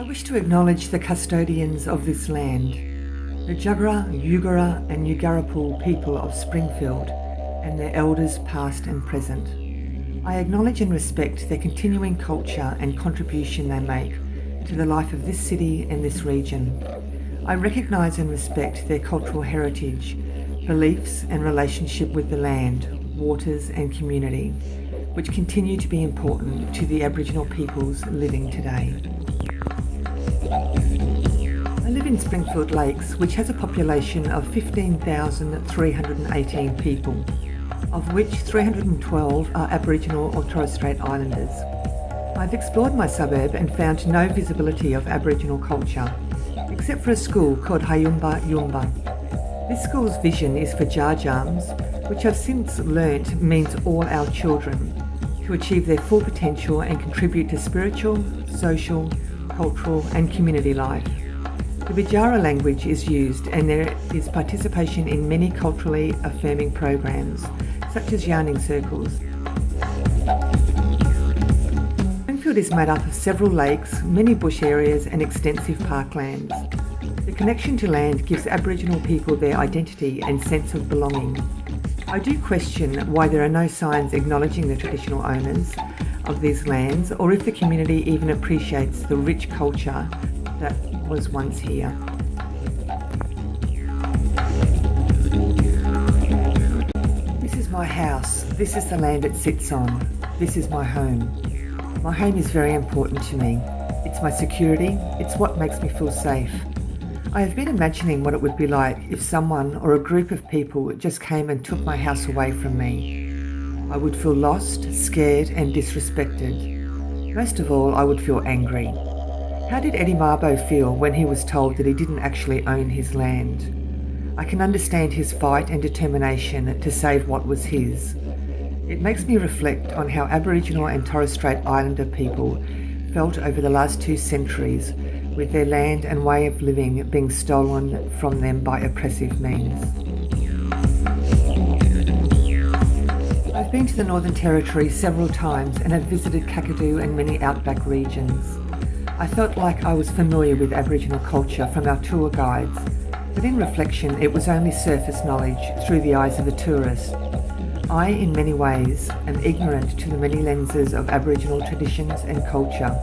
I wish to acknowledge the custodians of this land, the Jagera, Yugara and Yugarapul people of Springfield and their elders past and present. I acknowledge and respect their continuing culture and contribution they make to the life of this city and this region. I recognise and respect their cultural heritage, beliefs and relationship with the land, waters and community, which continue to be important to the Aboriginal peoples living today. I live in Springfield Lakes, which has a population of 15,318 people, of which 312 are Aboriginal or Torres Strait Islanders. I've explored my suburb and found no visibility of Aboriginal culture, except for a school called Hayumba Yumba. This school's vision is for Jar Jams, which I've since learnt means all our children, to achieve their full potential and contribute to spiritual, social, cultural and community life. The Bijara language is used and there is participation in many culturally affirming programs, such as yarning circles. Springfield is made up of several lakes, many bush areas and extensive parklands. The connection to land gives Aboriginal people their identity and sense of belonging. I do question why there are no signs acknowledging the traditional owners of these lands, or if the community even appreciates the rich culture that was once here. This is my house. This is the land it sits on. This is my home. My home is very important to me. It's my security. It's what makes me feel safe. I have been imagining what it would be like if someone or a group of people just came and took my house away from me. I would feel lost, scared and disrespected. Most of all, I would feel angry. How did Eddie Mabo feel when he was told that he didn't actually own his land? I can understand his fight and determination to save what was his. It makes me reflect on how Aboriginal and Torres Strait Islander people felt over the last 2 centuries, with their land and way of living being stolen from them by oppressive means. I've been to the Northern Territory several times and have visited Kakadu and many outback regions. I felt like I was familiar with Aboriginal culture from our tour guides, but in reflection it was only surface knowledge through the eyes of a tourist. I, in many ways, am ignorant to the many lenses of Aboriginal traditions and culture.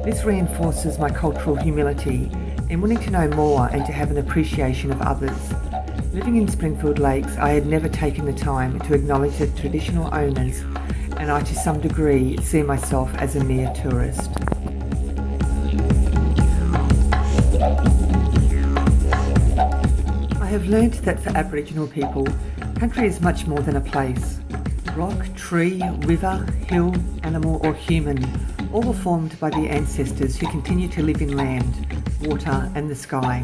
This reinforces my cultural humility in wanting to know more and to have an appreciation of others. Living in Springfield Lakes, I had never taken the time to acknowledge the traditional owners, and I to some degree see myself as a mere tourist. I have learnt that for Aboriginal people, country is much more than a place. Rock, tree, river, hill, animal or human, all were formed by the ancestors who continue to live in land, water and the sky.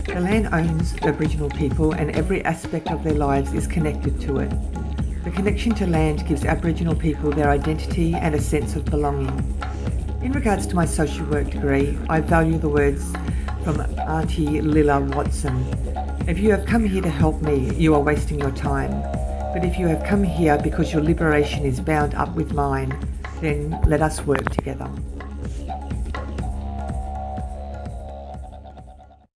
The land owns Aboriginal people and every aspect of their lives is connected to it. The connection to land gives Aboriginal people their identity and a sense of belonging. In regards to my social work degree, I value the words from Auntie Lilla Watson. If you have come here to help me, you are wasting your time. But if you have come here because your liberation is bound up with mine, then let us work together.